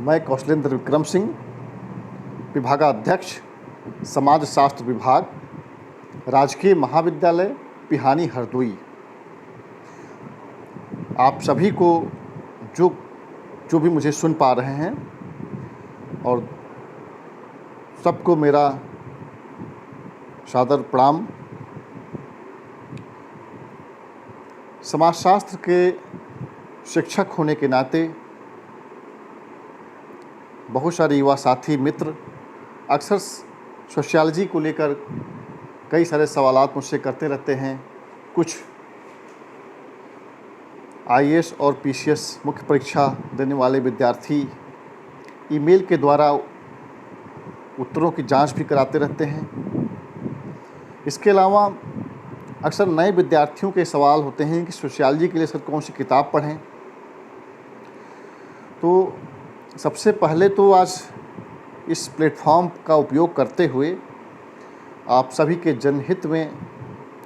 मैं कौशलेंद्र विक्रम सिंह, विभागाध्यक्ष समाज शास्त्र विभाग, राजकीय महाविद्यालय पिहानी हरदोई। आप सभी को जो जो भी मुझे सुन पा रहे हैं और सबको मेरा सादर प्रणाम। समाजशास्त्र के शिक्षक होने के नाते बहुत सारे युवा साथी मित्र अक्सर सोशियोलॉजी को लेकर कई सारे सवालात मुझसे करते रहते हैं। कुछ आईएएस और पीसीएस मुख्य परीक्षा देने वाले विद्यार्थी ईमेल के द्वारा उत्तरों की जांच भी कराते रहते हैं। इसके अलावा अक्सर नए विद्यार्थियों के सवाल होते हैं कि सोशियोलॉजी के लिए सर कौन सी किताब पढ़ें। तो सबसे पहले तो आज इस प्लेटफॉर्म का उपयोग करते हुए आप सभी के जनहित में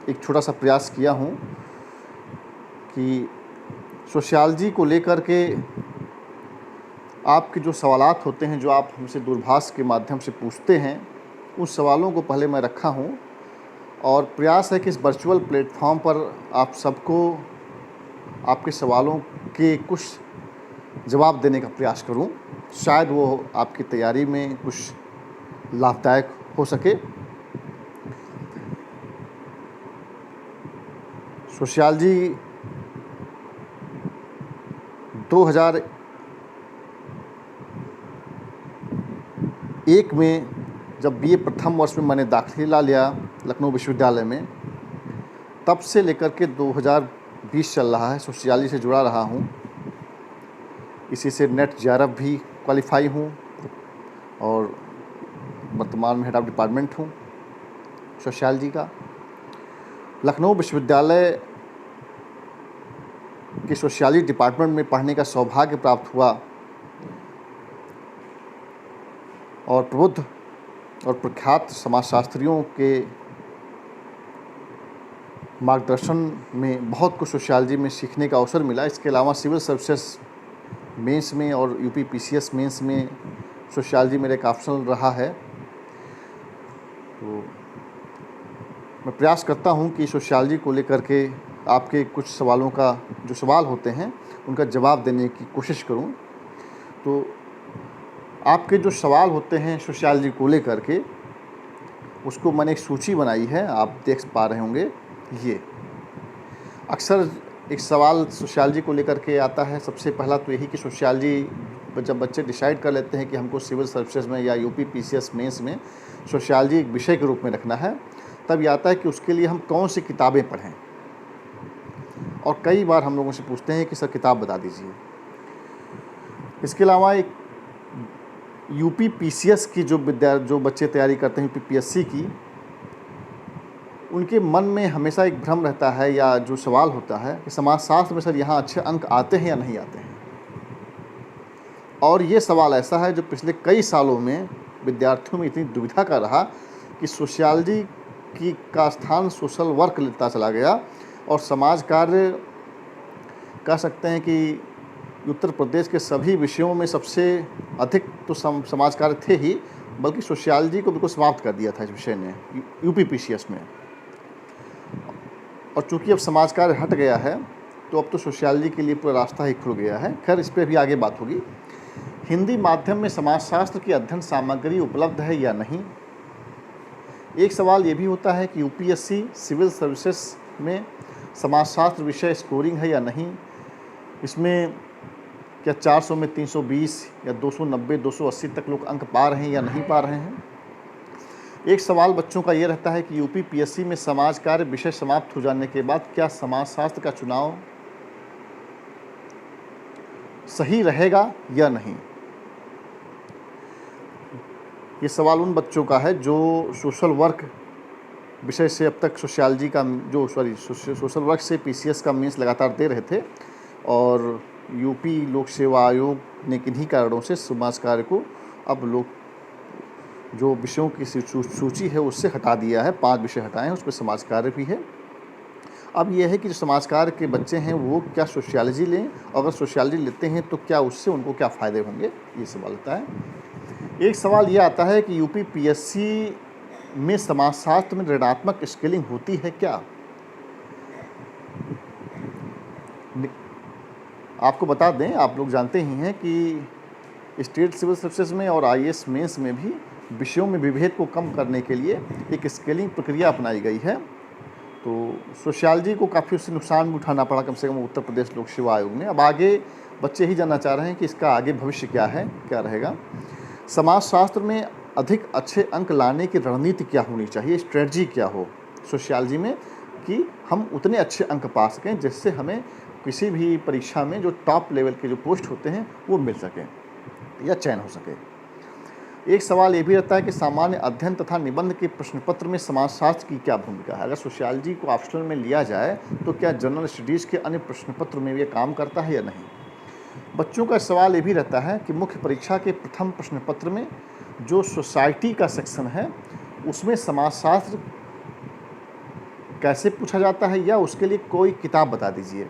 एक छोटा सा प्रयास किया हूँ कि सोशियोलॉजी को लेकर के आपके जो सवालात होते हैं, जो आप हमसे दूरभाष के माध्यम से पूछते हैं, उन सवालों को पहले मैं रखा हूँ और प्रयास है कि इस वर्चुअल प्लेटफॉर्म पर आप सबको आपके सवालों के कुछ जवाब देने का प्रयास करूं। शायद वो आपकी तैयारी में कुछ लाभदायक हो सके। सोशियोलॉजी 2001 में जब बीए प्रथम वर्ष में मैंने दाखिला लिया लखनऊ विश्वविद्यालय में, तब से लेकर के 2020 चल रहा है, सोशियोलॉजी से जुड़ा रहा हूँ। इसी से नेट जेआरएफ भी क्वालिफाई हूँ और वर्तमान में हेड ऑफ डिपार्टमेंट हूँ सोशियोलॉजी का। लखनऊ विश्वविद्यालय के सोशियोलॉजी डिपार्टमेंट में पढ़ने का सौभाग्य प्राप्त हुआ और प्रबुद्ध और प्रख्यात समाजशास्त्रियों के मार्गदर्शन में बहुत कुछ सोशियोलॉजी में सीखने का अवसर मिला। इसके अलावा सिविल सर्विसेज मेंस में और यूपी पीसीएस मेंस में सोशियोलॉजी मेरा एक ऑप्शनल रहा है। तो मैं प्रयास करता हूं कि सोशियोलॉजी को लेकर के आपके कुछ सवालों का जो सवाल होते हैं उनका जवाब देने की कोशिश करूं। तो आपके जो सवाल होते हैं सोशियोलॉजी को लेकर के, उसको मैंने एक सूची बनाई है, आप देख पा रहे होंगे। ये अक्सर एक सवाल सोशियोलॉजी को लेकर के आता है। सबसे पहला तो यही कि सोशियोलॉजी जब बच्चे डिसाइड कर लेते हैं कि हमको सिविल सर्विसेज में या यूपी पीसीएस मेंस में सोशियोलॉजी एक विषय के रूप में रखना है, तब ये आता है कि उसके लिए हम कौन सी किताबें पढ़ें। और कई बार हम लोगों से पूछते हैं कि सर किताब बता दीजिए। इसके अलावा एक यूपी पीसीएस की जो बच्चे तैयारी करते हैं यूपी पीएससी की, उनके मन में हमेशा एक भ्रम रहता है या जो सवाल होता है कि समाजशास्त्र में सर यहाँ अच्छे अंक आते हैं या नहीं आते हैं। और ये सवाल ऐसा है जो पिछले कई सालों में विद्यार्थियों में इतनी दुविधा का रहा कि सोशियोलॉजी का स्थान सोशल वर्क लेता चला गया और समाज कार्य कह सकते हैं कि उत्तर प्रदेश के सभी विषयों में सबसे अधिक तो समाज कार्य थे ही, बल्कि सोशियोलॉजी को बिल्कुल समाप्त कर दिया था इस विषय ने यूपी पीसीएस में। और चूंकि अब समाज कार्य हट गया है तो अब तो सोशियोलॉजी के लिए पूरा रास्ता ही खुल गया है। खैर, इस पर भी आगे बात होगी। हिंदी माध्यम में समाजशास्त्र की अध्ययन सामग्री उपलब्ध है या नहीं। एक सवाल ये भी होता है कि यूपीएससी सिविल सर्विसेज में समाजशास्त्र विषय स्कोरिंग है या नहीं। इसमें क्या 400 में 320 या 290 280 तक लोग अंक पा रहे हैं या नहीं पा रहे हैं। एक सवाल बच्चों का ये रहता है कि यूपी पीएससी में समाज कार्य विषय समाप्त हो जाने के बाद क्या समाजशास्त्र का चुनाव सही रहेगा या नहीं। ये सवाल उन बच्चों का है जो सोशल वर्क विषय से अब तक सोशियोलॉजी का सोशल वर्क से पीसीएस का मीन्स लगातार दे रहे थे और यूपी लोक सेवा आयोग ने किन्हीं कारणों से समाज कार्य को अब लोग जो विषयों की सूची है उससे हटा दिया है। 5 विषय हटाए हैं, उसमें समाज कार्य भी है। अब ये है कि जो समाजकार के बच्चे हैं वो क्या सोशियोलॉजी लें, और अगर सोशियोलॉजी लेते हैं तो क्या उससे उनको क्या फ़ायदे होंगे, ये सवाल आता है। एक सवाल ये आता है कि यूपी पीएससी में समाजशास्त्र में ऋणात्मक स्केलिंग होती है क्या? आपको बता दें, आप लोग जानते ही हैं कि स्टेट सिविल सर्विसेज में और आईएएस मेंस में भी विषयों में विभेद को कम करने के लिए एक स्केलिंग प्रक्रिया अपनाई गई है। तो सोशियोलॉजी को काफ़ी उससे नुकसान भी उठाना पड़ा, कम से कम उत्तर प्रदेश लोक सेवा आयोग ने। अब आगे बच्चे ही जानना चाह रहे हैं कि इसका आगे भविष्य क्या है, क्या रहेगा। समाजशास्त्र में अधिक अच्छे अंक लाने की रणनीति क्या होनी चाहिए, स्ट्रेटजी क्या हो सोशियोलॉजी में, कि हम उतने अच्छे अंक पा सकें जिससे हमें किसी भी परीक्षा में जो टॉप लेवल के जो पोस्ट होते हैं वो मिल सकें या चयन हो सके। एक सवाल ये भी रहता है कि सामान्य अध्ययन तथा निबंध के प्रश्न पत्र में समाजशास्त्र की क्या भूमिका है। अगर सोशियोलॉजी को ऑप्शनल में लिया जाए तो क्या जनरल स्टडीज़ के अन्य प्रश्न पत्र में ये काम करता है या नहीं। बच्चों का सवाल ये भी रहता है कि मुख्य परीक्षा के प्रथम प्रश्न पत्र में जो सोसाइटी का सेक्शन है उसमें समाजशास्त्र कैसे पूछा जाता है, या उसके लिए कोई किताब बता दीजिए।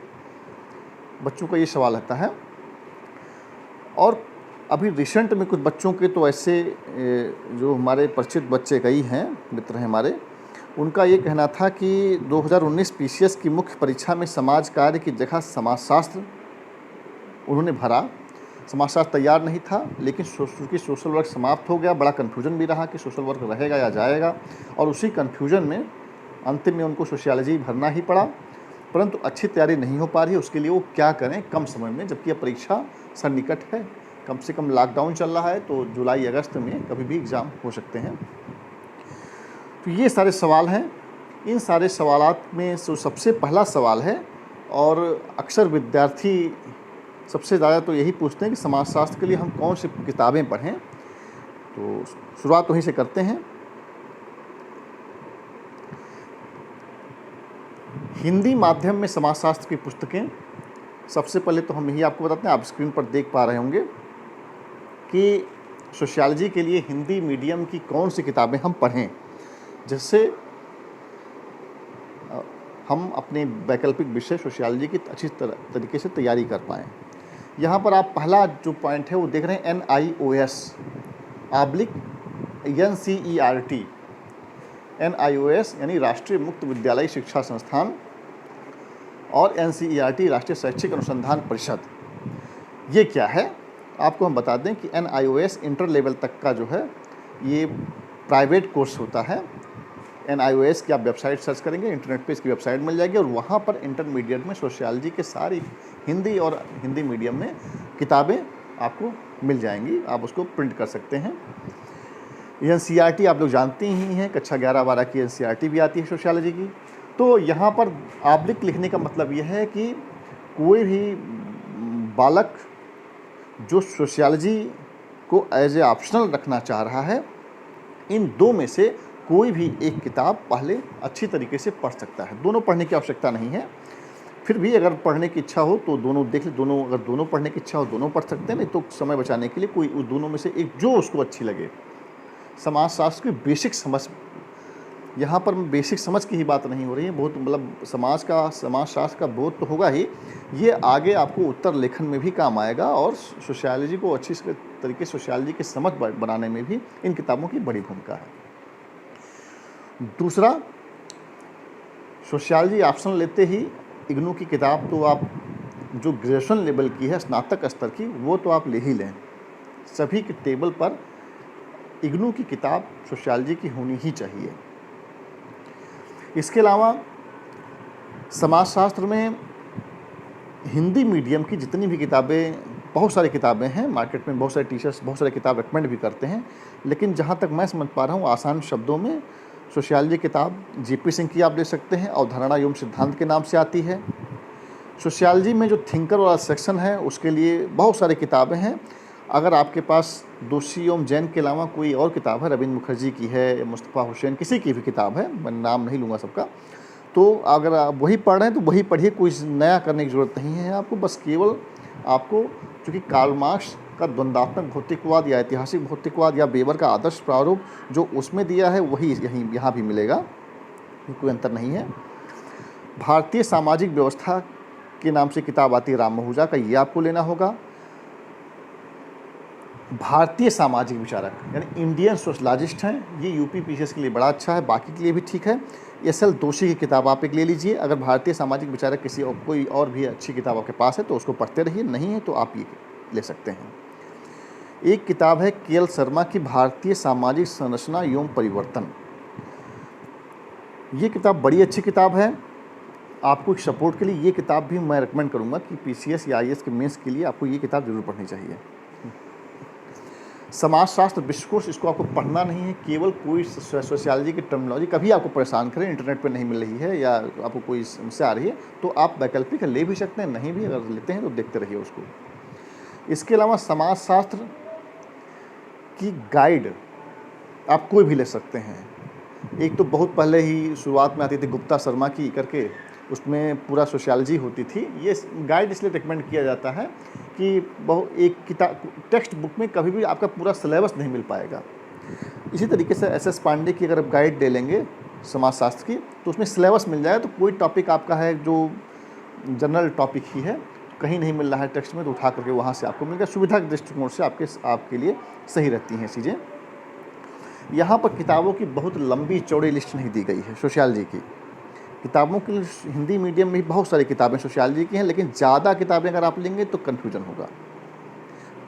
बच्चों का ये सवाल रहता है। और अभी रिसेंट में कुछ बच्चों के तो ऐसे जो हमारे परिचित बच्चे कई हैं, मित्र हैं हमारे, उनका ये कहना था कि 2019 पीसीएस की मुख्य परीक्षा में समाज कार्य की जगह समाजशास्त्र उन्होंने भरा। समाजशास्त्र तैयार नहीं था, लेकिन क्योंकि सोशल वर्क समाप्त हो गया, बड़ा कन्फ्यूजन भी रहा कि सोशल वर्क रहेगा या जाएगा, और उसी कन्फ्यूजन में अंतिम में उनको सोशियोलॉजी भरना ही पड़ा। परंतु अच्छी तैयारी नहीं हो पा रही है, उसके लिए वो क्या करें कम समय में, जबकि यह परीक्षा सन्निकट है। कम से कम लॉकडाउन चल रहा है तो जुलाई अगस्त में कभी भी एग्ज़ाम हो सकते हैं। तो ये सारे सवाल हैं। इन सारे सवालात में जो सबसे पहला सवाल है, और अक्सर विद्यार्थी सबसे ज़्यादा तो यही पूछते हैं कि समाजशास्त्र के लिए हम कौन सी किताबें पढ़ें। तो शुरुआत वहीं से करते हैं। हिंदी माध्यम में समाजशास्त्र की पुस्तकें, सबसे पहले तो हम यही आपको बताते हैं, आप स्क्रीन पर देख पा रहे होंगे कि सोशियोलॉजी के लिए हिंदी मीडियम की कौन सी किताबें हम पढ़ें, जिससे हम अपने वैकल्पिक विषय सोशियोलॉजी की अच्छी तरीके से तैयारी कर पाएँ। यहाँ पर आप पहला जो पॉइंट है वो देख रहे हैं, NIOS/NCERT। NIOS यानी राष्ट्रीय मुक्त विद्यालय शिक्षा संस्थान, और NCERT राष्ट्रीय शैक्षिक अनुसंधान परिषद। ये क्या है आपको हम बता दें कि NIOS इंटर लेवल तक का जो है ये प्राइवेट कोर्स होता है। NIOS की आप वेबसाइट सर्च करेंगे, इंटरनेट पे इसकी वेबसाइट मिल जाएगी, और वहाँ पर इंटरमीडिएट में सोशियोलॉजी के सारी हिंदी और हिंदी मीडियम में किताबें आपको मिल जाएंगी, आप उसको प्रिंट कर सकते हैं। NCERT आप लोग जानते ही हैं, कक्षा 11-12 की NCERT भी आती है सोशियोलॉजी की। तो यहाँ पर ऑब्लिक लिखने का मतलब यह है कि कोई भी बालक जो सोशियोलॉजी को एज ए ऑप्शनल रखना चाह रहा है, इन दो में से कोई भी एक किताब पहले अच्छी तरीके से पढ़ सकता है। दोनों पढ़ने की आवश्यकता नहीं है, फिर भी अगर पढ़ने की इच्छा हो तो दोनों देख ले। दोनों, अगर दोनों पढ़ने की इच्छा हो दोनों पढ़ सकते हैं, नहीं तो समय बचाने के लिए कोई उस दोनों में से एक जो उसको अच्छी लगे। समाजशास्त्र की बेसिक समझ, यहाँ पर बेसिक समझ की ही बात नहीं हो रही है, बहुत मतलब समाजशास्त्र का बोध तो होगा ही, ये आगे आपको उत्तर लेखन में भी काम आएगा, और सोशियोलॉजी को अच्छी तरीके से सोशियोलॉजी की समझ बनाने में भी इन किताबों की बड़ी भूमिका है। दूसरा, सोशियोलॉजी ऑप्शनल लेते ही इग्नू की किताब तो आप जो ग्रेजुएशन लेवल की है, स्नातक स्तर की, वो तो आप ले ही लें। सभी के टेबल पर इग्नू की किताब सोशियोलॉजी की होनी ही चाहिए। इसके अलावा समाजशास्त्र में हिंदी मीडियम की जितनी भी किताबें, बहुत सारी किताबें हैं मार्केट में, बहुत सारे टीचर्स बहुत सारी किताब रिकमेंड भी करते हैं, लेकिन जहाँ तक मैं समझ पा रहा हूँ आसान शब्दों में, सोशियोलॉजी किताब जीपी सिंह की आप ले सकते हैं, अवधारणा एवं सिद्धांत के नाम से आती है। सोशियोलॉजी में जो थिंकर वाला सेक्शन है उसके लिए बहुत सारी किताबें हैं। अगर आपके पास दोषी एवं जैन के अलावा कोई और किताब है, रविंद्र मुखर्जी की है, मुस्तफ़ा हुसैन, किसी की भी किताब है, मैं नाम नहीं लूँगा सबका, तो अगर आप वही पढ़ रहे हैं तो वही पढ़िए, कोई नया करने की ज़रूरत नहीं है आपको। बस केवल आपको, चूँकि कार्ल मार्क्स का द्वंद्वात्मक भौतिकवाद या ऐतिहासिक भौतिकवाद या वेबर का आदर्श प्रारूप जो उसमें दिया है वही यहाँ भी मिलेगा, कोई अंतर नहीं है। भारतीय सामाजिक व्यवस्था के नाम से किताब आती है राम महूजा का, ये आपको लेना होगा। भारतीय सामाजिक विचारक यानी इंडियन सोशलॉजिस्ट हैं, ये यूपी पीसीएस के लिए बड़ा अच्छा है, बाकी के लिए भी ठीक है। एस.एल. दोषी की किताब आप एक ले लीजिए। अगर भारतीय सामाजिक विचारक किसी और कोई और भी अच्छी किताब आपके पास है तो उसको पढ़ते रहिए, नहीं है तो आप ये ले सकते हैं। एक किताब है के.एल. शर्मा की भारतीय सामाजिक संरचना एवं परिवर्तन। ये किताब बड़ी अच्छी किताब है। आपको एक सपोर्ट के लिए ये किताब भी मैं रिकमेंड करूँगा कि पीसीएस या आईएएस के मेंस के लिए आपको ये किताब ज़रूर पढ़नी चाहिए। समाजशास्त्र विश्वकोश, इसको आपको पढ़ना नहीं है, केवल कोई सोशियोलॉजी की टर्मिनोलॉजी कभी आपको परेशान करें, इंटरनेट पर नहीं मिल रही है या आपको कोई समस्या आ रही है तो आप वैकल्पिक ले भी सकते हैं, नहीं भी अगर लेते हैं तो देखते रहिए उसको। इसके अलावा समाजशास्त्र की गाइड आप कोई भी ले सकते हैं। एक तो बहुत पहले ही शुरुआत में आती थी गुप्ता शर्मा की करके, उसमें पूरा सोशियोलॉजी होती थी। ये गाइड इसलिए रिकमेंड किया जाता है कि एक किताब टेक्स्ट बुक में कभी भी आपका पूरा सिलेबस नहीं मिल पाएगा। इसी तरीके से एस.एस. पांडे की अगर आप गाइड ले लेंगे समाजशास्त्र की तो उसमें सिलेबस मिल जाएगा, तो कोई टॉपिक आपका है जो जनरल टॉपिक ही है, कहीं नहीं मिल रहा है टेक्स्ट में तो उठा करके वहाँ से आपको मिल गया। सुविधा के दृष्टिकोण से आपके लिए सही रहती हैं चीज़ें। यहाँ पर किताबों की बहुत लंबी चौड़ी लिस्ट नहीं दी गई है सोशियोलॉजी की। किताबों की हिंदी मीडियम में भी बहुत सारी किताबें सोशियोलॉजी की हैं, लेकिन ज़्यादा किताबें अगर आप लेंगे तो कन्फ्यूजन होगा।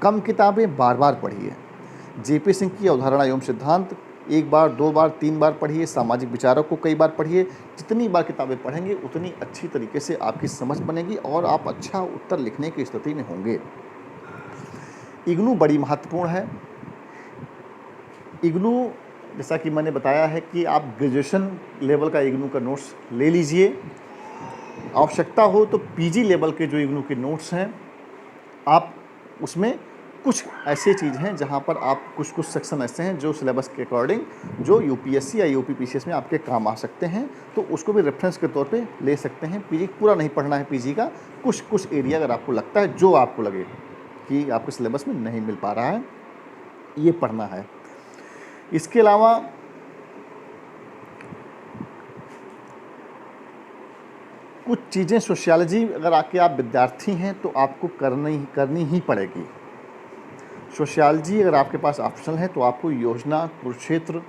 कम किताबें बार बार पढ़िए। जेपी सिंह की अवधारणा एवं सिद्धांत एक बार, दो बार, तीन बार पढ़िए। सामाजिक विचारक को कई बार पढ़िए। जितनी बार किताबें पढ़ेंगे उतनी अच्छी तरीके से आपकी समझ बनेगी और आप अच्छा उत्तर लिखने की स्थिति में होंगे। इग्नू बड़ी महत्वपूर्ण है। इग्नू जैसा कि मैंने बताया है कि आप ग्रेजुएशन लेवल का इग्नू का नोट्स ले लीजिए। आवश्यकता हो तो पीजी लेवल के जो इग्नू के नोट्स हैं, आप उसमें कुछ ऐसी चीज़ हैं जहां पर आप कुछ सेक्शन ऐसे हैं जो सिलेबस के अकॉर्डिंग जो यूपीएससी या यूपी पीसीएस में आपके काम आ सकते हैं, तो उसको भी रेफरेंस के तौर पे ले सकते हैं। पीजी पूरा नहीं पढ़ना है पीजी का, कुछ एरिया अगर आपको लगता है, जो आपको लगे कि आपके सिलेबस में नहीं मिल पा रहा है, ये पढ़ना है। इसके अलावा कुछ चीज़ें सोशियोलॉजी अगर आप विद्यार्थी हैं तो आपको करनी ही पड़ेगी। सोशियोलॉजी अगर आपके पास ऑप्शनल है तो आपको योजना, कुरुक्षेत्र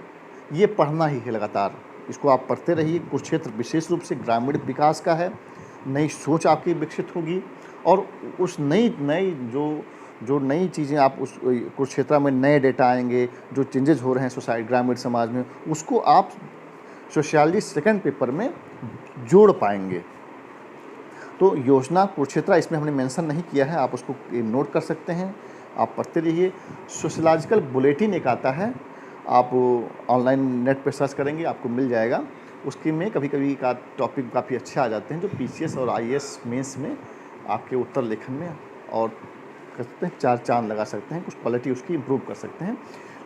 ये पढ़ना ही है लगातार। इसको आप पढ़ते रहिए। कुरुक्षेत्र विशेष रूप से ग्रामीण विकास का है, नई सोच आपकी विकसित होगी और उस नई जो नई चीज़ें आप उस कुरुक्षेत्र में नए डेटा आएंगे, जो चेंजेस हो रहे हैं सोसाइटी ग्रामीण समाज में, उसको आप सोशियोलॉजी सेकंड पेपर में जोड़ पाएंगे। तो योजना कुरुक्षेत्र इसमें हमने मेंशन नहीं किया है, आप उसको नोट कर सकते हैं, आप पढ़ते रहिए। सोशियोलॉजिकल बुलेटिन एक आता है, आप ऑनलाइन नेट पर सर्च करेंगे आपको मिल जाएगा। उसके में कभी कभी का टॉपिक काफ़ी अच्छे आ जाते हैं जो पीसीएस और आईएएस मेंस में आपके उत्तर लेखन में और करते हैं चार चांद लगा सकते हैं, कुछ क्वालिटी उसकी इम्प्रूव कर सकते हैं।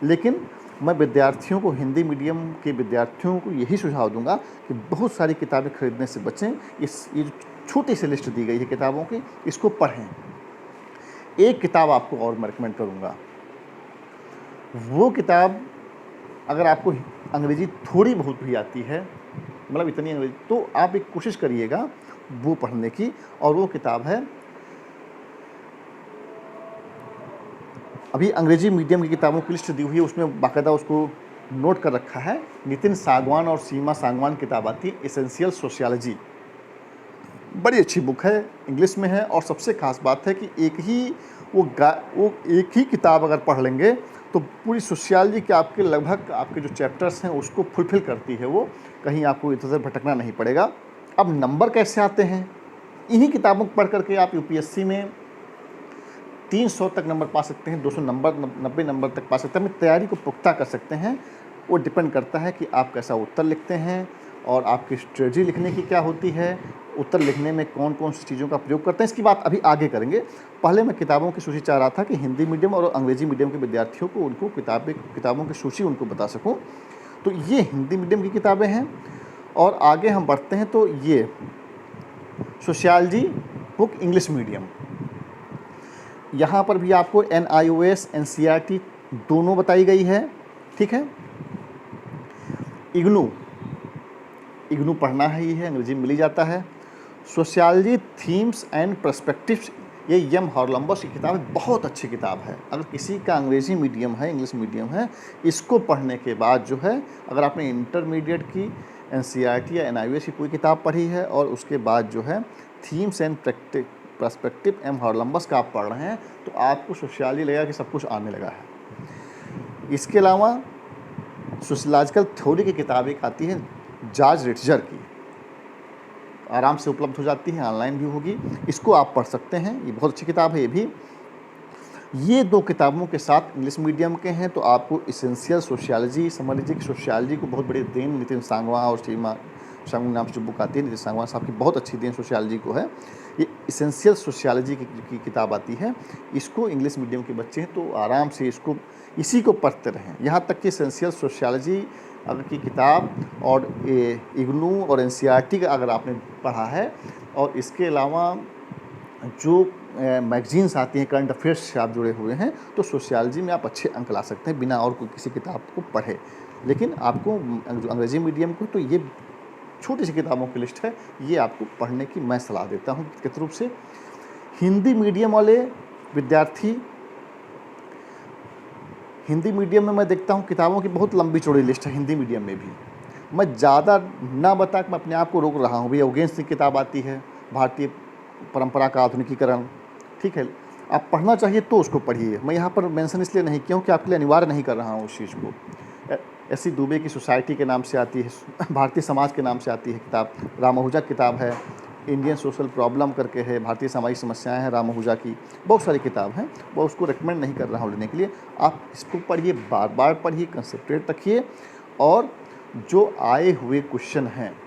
लेकिन मैं विद्यार्थियों को, हिंदी मीडियम के विद्यार्थियों को यही सुझाव दूंगा कि बहुत सारी किताबें खरीदने से बचें। ये जो छोटी सी लिस्ट दी गई है किताबों की, इसको पढ़ें। एक किताब आपको और मैं रिकमेंड करूंगा, वो किताब अगर आपको अंग्रेजी थोड़ी बहुत भी आती है, मतलब इतनी अंग्रेजी, तो आप एक कोशिश करिएगा वो पढ़ने की, और वो किताब है, अभी अंग्रेजी मीडियम की किताबों की लिस्ट दी हुई है, उसमें बाकायदा उसको नोट कर रखा है। नितिन सागवान और सीमा सागवान किताब आती है, एसेंशियल सोशियोलॉजी। बड़ी अच्छी बुक है, इंग्लिश में है, और सबसे खास बात है कि एक ही किताब अगर पढ़ लेंगे तो पूरी सोशियोलॉजी के आपके लगभग आपके जो चैप्टर्स हैं उसको फुलफिल करती है वो, कहीं आपको इधर-उधर भटकना नहीं पड़ेगा। अब नंबर कैसे आते हैं? इन्हीं किताबों को पढ़ करके आप यूपीएससी में 300 तक नंबर पा सकते हैं, 200 नंबर, 90 नंबर तक पा सकते हैं। अपनी तैयारी को पुख्ता कर सकते हैं। वो डिपेंड करता है कि आप कैसा उत्तर लिखते हैं और आपकी स्ट्रेटजी लिखने की क्या होती है, उत्तर लिखने में कौन कौन सी चीज़ों का प्रयोग करते हैं। इसकी बात अभी आगे करेंगे। पहले मैं किताबों की सूची चाह रहा था कि हिंदी मीडियम और अंग्रेजी मीडियम के विद्यार्थियों को उनको किताबों की सूची उनको बता सकूँ। तो ये हिंदी मीडियम की किताबें हैं, और आगे हम बढ़ते हैं तो ये सोशियोलॉजी बुक इंग्लिश मीडियम, यहाँ पर भी आपको NIOS NCERT दोनों बताई गई है, ठीक है। इग्नू इग्नू पढ़ना ही है, अंग्रेजी में मिल ही जाता है। सोशियोलॉजी थीम्स एंड पर्सपेक्टिव्स, ये यम हॉर्लम्बस की किताब है, बहुत अच्छी किताब है। अगर किसी का अंग्रेजी मीडियम है, इंग्लिश मीडियम है, इसको पढ़ने के बाद जो है, अगर आपने इंटरमीडिएट की एनसीईआरटी या एनआईओएस की कोई किताब पढ़ी है और उसके बाद जो है थीम्स एंड पर्सपेक्टिव एम हॉर्लम्बस का आप पढ़ रहे हैं, तो आपको सोशियोलॉजी लगेगा कि सब कुछ आने लगा है। इसके अलावा सोशियोलॉजिकल थ्योरी की किताब एक आती है जॉर्ज रिट्जर की, आराम से उपलब्ध हो जाती है, ऑनलाइन भी होगी, इसको आप पढ़ सकते हैं, ये बहुत अच्छी किताब है ये भी। ये 2 किताबों के साथ इंग्लिश मीडियम के हैं तो आपको इसेंशियल सोशियोलॉजी, समझ लीजिए कि सोशियोलॉजी को बहुत बड़ी देन नितिन सांगवान और सीमा सांगवान नाम से जो बुक आती है, नितिन सांगवान साहब की बहुत अच्छी देन सोशियोलॉजी को है। ये इसेंशियल सोशियोलॉजी की किताब आती है, इसको इंग्लिश मीडियम के बच्चे हैं तो आराम से इसी को पढ़ते रहें। यहाँ तक कि इसेंशियल सोशियोलॉजी की किताब और इग्नू और एनसीईआरटी का अगर आपने पढ़ा है और इसके अलावा जो मैगजीन्स आती हैं करंट अफेयर्स से आप जुड़े हुए हैं, तो सोशियोलॉजी में आप अच्छे अंक ला सकते हैं बिना और कोई किसी किताब को पढ़े। लेकिन आपको जो अंग्रेजी मीडियम को, तो ये छोटी सी किताबों की लिस्ट है, ये आपको पढ़ने की मैं सलाह देता हूँ व्यक्तिगत रूप से। हिंदी मीडियम वाले विद्यार्थी, हिंदी मीडियम में मैं देखता हूँ किताबों की बहुत लंबी चौड़ी लिस्ट है हिंदी मीडियम में भी। मैं ज़्यादा ना बता के मैं अपने आप को रोक रहा हूँ। भैया योगेश की किताब आती है, भारतीय परंपरा का आधुनिकीकरण, ठीक है, आप पढ़ना चाहिए तो उसको पढ़िए। मैं यहाँ पर मेंशन इसलिए नहीं किया हूँ कि आपके लिए अनिवार्य नहीं कर रहा हूँ उस चीज़ को। एस.सी. दुबे की सोसाइटी के नाम से आती है, भारतीय समाज के नाम से आती है किताब, राम आहूजा किताब है, इंडियन सोशल प्रॉब्लम करके है, भारतीय सामाजिक समस्याएं हैं राम आहूजा की, बहुत सारी किताब हैं। मैं उसको रिकमेंड नहीं कर रहा हूँ लेने के लिए। आप इसको पढ़िए, बार बार पढ़िए, कंसंट्रेट रखिए और जो आए हुए क्वेश्चन हैं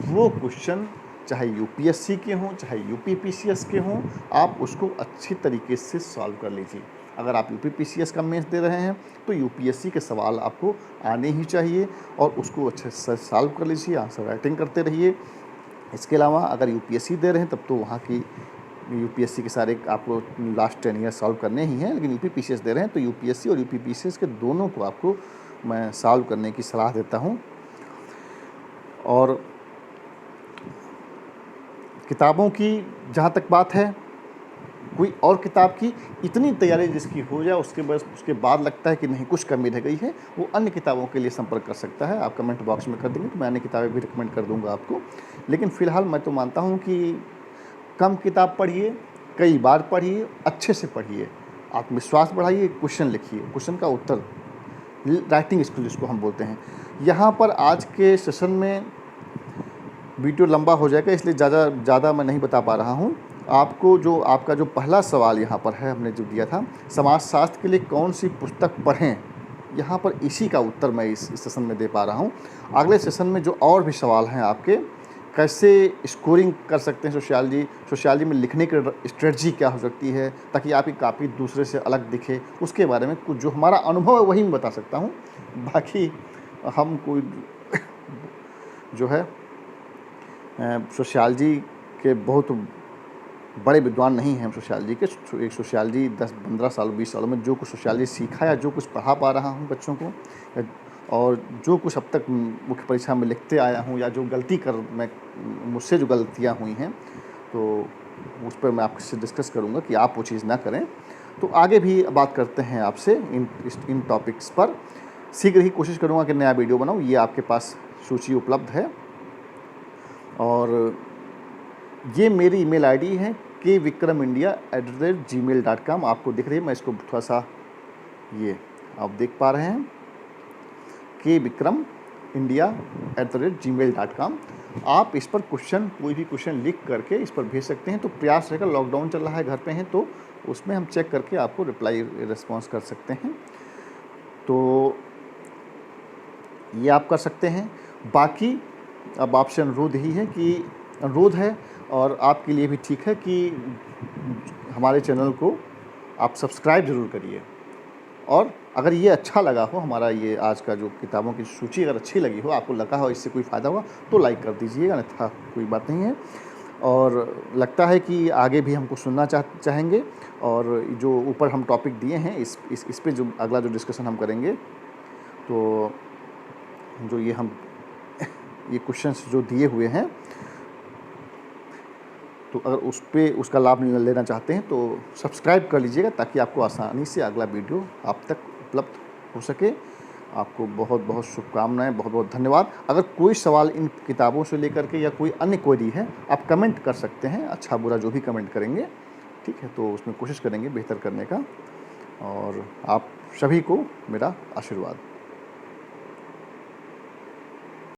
वो क्वेश्चन चाहे यूपीएससी के हों चाहे यूपीपीसीएस के हों, आप उसको अच्छी तरीके से सॉल्व कर लीजिए। अगर आप यूपीपीसीएस का मेंस दे रहे हैं तो यूपीएससी के सवाल आपको आने ही चाहिए और उसको अच्छे से सॉल्व कर लीजिए, आंसर राइटिंग करते रहिए। इसके अलावा अगर यूपीएससी दे रहे हैं तब तो वहाँ की यूपीएससी के सारे आपको लास्ट 10 ईयर सॉल्व करने ही हैं, लेकिन यूपीपीसीएस दे रहे हैं तो यूपीएससी और यूपीपीसीएस के दोनों को आपको मैं सॉल्व करने की सलाह देता हूँ। और किताबों की जहाँ तक बात है, कोई और किताब की इतनी तैयारी जिसकी हो जाए उसके बाद लगता है कि नहीं कुछ कमी रह गई है, वो अन्य किताबों के लिए संपर्क कर सकता है। आप कमेंट बॉक्स में कर देंगे तो मैं अन्य किताबें भी रिकमेंड कर दूंगा आपको। लेकिन फ़िलहाल मैं तो मानता हूँ कि कम किताब पढ़िए, कई बार पढ़िए, अच्छे से पढ़िए, आत्मविश्वास बढ़ाइए, क्वेश्चन लिखिए, क्वेश्चन का उत्तर, राइटिंग स्किल जिसको हम बोलते हैं। यहाँ पर आज के सेशन में वीडियो लंबा हो जाएगा इसलिए ज़्यादा मैं नहीं बता पा रहा हूँ। आपको आपका जो पहला सवाल यहाँ पर है, हमने जो दिया था समाजशास्त्र के लिए कौन सी पुस्तक पढ़ें, यहाँ पर इसी का उत्तर मैं इस सेशन में दे पा रहा हूँ। अगले सेशन में जो और भी सवाल हैं आपके, कैसे स्कोरिंग कर सकते हैं सोशियोलॉजी में लिखने की स्ट्रेटजी क्या हो सकती है ताकि आपकी कापी दूसरे से अलग दिखे, उसके बारे में कुछ जो हमारा अनुभव है वही मैं बता सकता हूँ। बाकी हम कोई जो है सोशियोलॉजी के बहुत बड़े विद्वान नहीं हैं। हम सोशियोलॉजी के एक सोशियोलॉजी 10-15 साल 20 सालों में जो कुछ सोशियोलॉजी सीखा या जो कुछ पढ़ा पा रहा हूँ बच्चों को, और जो कुछ अब तक मुख्य परीक्षा में लिखते आया हूँ या जो मुझसे जो गलतियाँ हुई हैं तो उस पर मैं आपसे डिस्कस करूँगा कि आप वो चीज़ ना करें। तो आगे भी बात करते हैं आपसे इन टॉपिक्स पर। शीघ्र ही कोशिश करूँगा कि नया वीडियो बनाऊँ। ये आपके पास सूची उपलब्ध है और ये मेरी ईमेल आईडी है kvikramindia@gmail.com। आपको दिख रही है, मैं इसको थोड़ा सा, ये आप देख पा रहे हैं, kvikramindia@gmail.com। आप इस पर कोई भी क्वेश्चन लिख करके इस पर भेज सकते हैं। तो प्रयास रहेगा, लॉकडाउन चल रहा है, घर पे हैं, तो उसमें हम चेक करके आपको रिस्पॉन्स कर सकते हैं। तो ये आप कर सकते हैं। बाकी अब आपसे अनुरोध है और आपके लिए भी ठीक है कि हमारे चैनल को आप सब्सक्राइब ज़रूर करिए। और अगर ये अच्छा लगा हो, हमारा ये आज का जो किताबों की सूची अगर अच्छी लगी हो, आपको लगा हो इससे कोई फ़ायदा हुआ, तो लाइक कर दीजिएगा, अन्यथा कोई बात नहीं है। और लगता है कि आगे भी हमको सुनना चाहेंगे और जो ऊपर हम टॉपिक दिए हैं इस पे जो अगला जो डिस्कशन हम करेंगे, तो जो ये हम ये क्वेश्चंस जो दिए हुए हैं, तो अगर उसका लाभ लेना चाहते हैं तो सब्सक्राइब कर लीजिएगा, ताकि आपको आसानी से अगला वीडियो आप तक उपलब्ध हो सके। आपको बहुत बहुत शुभकामनाएं, बहुत बहुत धन्यवाद। अगर कोई सवाल इन किताबों से लेकर के या कोई अन्य क्वेरी है, आप कमेंट कर सकते हैं, अच्छा बुरा जो भी कमेंट करेंगे, ठीक है, तो उसमें कोशिश करेंगे बेहतर करने का। और आप सभी को मेरा आशीर्वाद।